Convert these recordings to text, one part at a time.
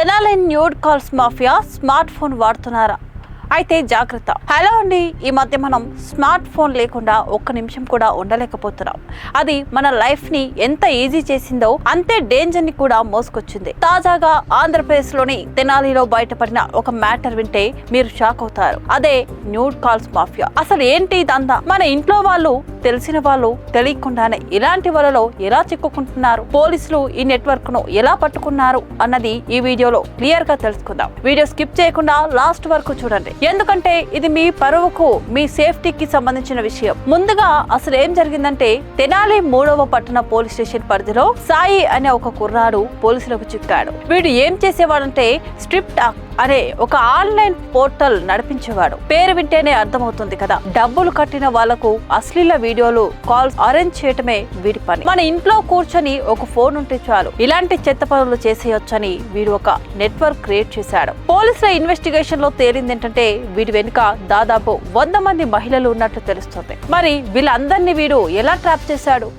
Tenali nude calls mafia smart phone వాడుతున్నారా? అయితే జాగ్రత్త. హలో అండి, ఈ మధ్య మనం స్మార్ట్ ఫోన్ లేకుండా ఒక్క నిమిషం కూడా ఉండలేకపోతున్నాం. అది మన లైఫ్ ని ఎంత ఈజీ చేసిందో అంతే డేంజర్ ని కూడా మోసుకొచ్చింది. తాజాగా ఆంధ్రప్రదేశ్ లోని తెనాలిలో బయటపడిన ఒక మ్యాటర్ వింటే మీరు షాక్ అవుతారు. అదే న్యూడ్ కాల్స్ మాఫియా. అసలు ఏంటి ఇదంతా? మన ఇంట్లో వాళ్ళు, తెలిసిన వాళ్ళు తెలియకుండానే ఇలాంటి వలలో ఎలా చిక్కుకుంటున్నారు, పోలీసులు ఈ నెట్వర్క్ ను ఎలా పట్టుకున్నారు అన్నది ఈ వీడియోలో క్లియర్ గా తెలుసుకుందాం. వీడియో స్కిప్ చేయకుండా లాస్ట్ వరకు చూడండి, ఎందుకంటే ఇది మీ పరువుకు, మీ సేఫ్టీకి సంబంధించిన విషయం. ముందుగా అసలు ఏం జరిగిందంటే, తెనాలి 3వ పట్టణ పోలీస్ స్టేషన్ పరిధిలో సాయి అనే ఒక కుర్రాడు పోలీసులకు చిక్కాడు. వీడు ఏం చేసేవాడంటే స్ట్రిప్ టాక్ అనే ఒక ఆన్లైన్ పోర్టల్ నడిపించేవాడు. పేరు వింటేనే అర్థమవుతుంది కదా, డబ్బులు కట్టిన వాళ్లకు అశ్లీల వీడియోలు, కాల్స్ అరేంజ్ చేయటమే వీడి పని. మన ఇంట్లో కూర్చొని ఒక ఫోన్ ఉంటే చాలు ఇలాంటి చెత్త పనులు చేసేయొచ్చని వీడు ఒక నెట్వర్క్ క్రియేట్ చేశాడు. పోలీసుల ఇన్వెస్టిగేషన్ లో తేలింది ఏంటంటే, వీడి వెనుక దాదాపు 100 మంది మహిళలు ఉన్నట్లు తెలుస్తుంది. మరి వీళ్ళందరినీ వీడు ఎలా ట్రాప్ చేశాడు?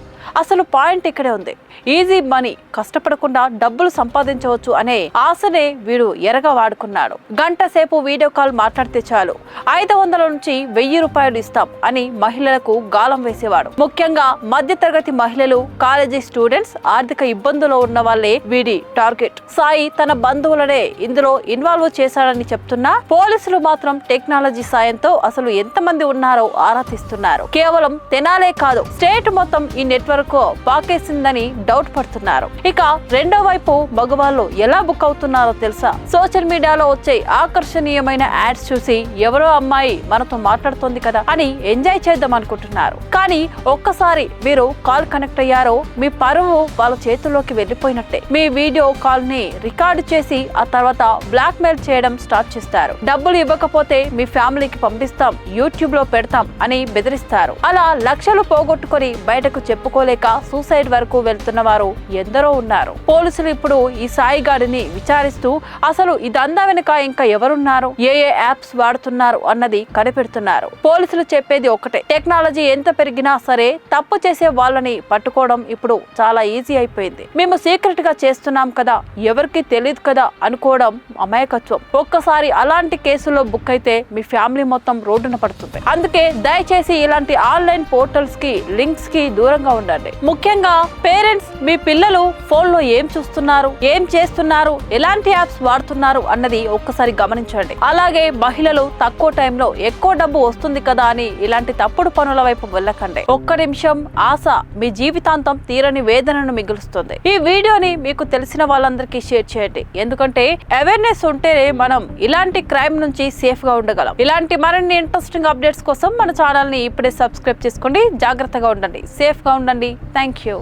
అసలు పాయింట్ ఇక్కడే ఉంది. ఈజీ మనీ, కష్టపడకుండా డబ్బులు సంపాదించవచ్చు అనే ఆశనే వీడు ఎరగా వాడుకున్నాడు. గంట సేపు వీడియో కాల్ మాట్లాడితే చాలు 500 నుంచి 1000 రూపాయలు ఇస్తాం అని మహిళలకు గాలం వేసేవాడు. ముఖ్యంగా మధ్య తరగతి మహిళలు, కాలేజీ స్టూడెంట్స్, ఆర్థిక ఇబ్బందులో ఉన్న వాళ్ళే వీడి టార్గెట్. సాయి తన బంధువులనే ఇందులో ఇన్వాల్వ్ చేశాడని చెప్తున్నా పోలీసులు మాత్రం టెక్నాలజీ సాయంతో అసలు ఎంతమంది ఉన్నారో ఆరా తీస్తున్నారు. కేవలం తెనాలే కాదు, స్టేట్ మొత్తం ఈ నెట్వర్క్ పాకేసిందని డౌట్ పడుతున్నారు. ఇక రెండో వైపు మగవాళ్ళు ఎలా బుక్ అవుతున్నారో తెలుసా? సోషల్ మీడియాలో వచ్చే ఆకర్షణీయమైన యాడ్స్ చూసి ఎవరో అమ్మాయి మనతో మాట్లాడుతోంది కదా అని ఎంజాయ్ చేద్దాం అనుకుంటున్నారు. కానీ ఒక్కసారి మీరు కాల్ కనెక్ట్ అయ్యారో మీ పరువు వాళ్ళ చేతుల్లోకి వెళ్లిపోయినట్టే. మీ వీడియో కాల్ ని రికార్డు చేసి ఆ తర్వాత బ్లాక్ మెయిల్ చేయడం స్టార్ట్ చేస్తారు. డబ్బులు ఇవ్వకపోతే మీ ఫ్యామిలీకి పంపిస్తాం, యూట్యూబ్ లో పెడతాం అని బెదిరిస్తారు. అలా లక్షలు పోగొట్టుకొని బయటకు చెప్పుకోలేక సూసైడ్ వరకు వెళ్తున్న వారు ఎందరో ఉన్నారు. పోలీసులు ఇప్పుడు ఈ సాయి గాడిని విచారిస్తూ అసలు ఇదంతా వెనుక ఇంకా ఎవరున్నారు, ఏ యాప్స్ వాడుతున్నారు అన్నది కనిపెడుతున్నారు. పోలీసులు చెప్పేది ఒకటే, టెక్నాలజీ ఎంత పెరిగినా సరే తప్పు చేసే వాళ్ళని పట్టుకోవడం ఇప్పుడు చాలా ఈజీ అయిపోయింది. మేము సీక్రెట్ గా చేస్తున్నాం కదా, ఎవరికి తెలియదు కదా అనుకోవడం అమాయకత్వం. ఒక్కసారి అలాంటి కేసుల్లో బుక్ అయితే మీ ఫ్యామిలీ మొత్తం రోడ్డున పడుతుంది. అందుకే దయచేసి ఇలాంటి ఆన్లైన్ పోర్టల్స్ కి, లింక్స్ కి దూరంగా ఉండండి. ముఖ్యంగా పేరెంట్స్, మీ పిల్లలు ఫోన్ లో ఏం చూస్తున్నారు, ఏం చేస్తున్నారు, ఎలాంటి యాప్స్ వాడుతున్నారు అన్నది ఒక్కసారి గమనించండి. అలాగే మహిళలు తక్కువ టైంలో ఎక్కువ డబ్బు వస్తుంది కదా అని ఇలాంటి తప్పుడు పనుల వైపు వెళ్ళకండి. ఒక్క నిమిషం ఆశ మీ జీవితాంతం తీరని వేదనను మిగులుస్తుంది. ఈ వీడియోని మీకు తెలిసిన వాళ్ళందరికీ షేర్ చేయండి, ఎందుకంటే అవేర్నెస్ ఉంటేనే మనం ఇలాంటి క్రైమ్ నుంచి సేఫ్ గా ఉండగలం. ఇలాంటి మరిన్ని ఇంట్రెస్టింగ్ అప్డేట్స్ కోసం మన ఛానల్ ని ఇప్పుడే సబ్స్క్రైబ్ చేసుకోండి. జాగ్రత్తగా ఉండండి, సేఫ్ గా ఉండండి. Thank you.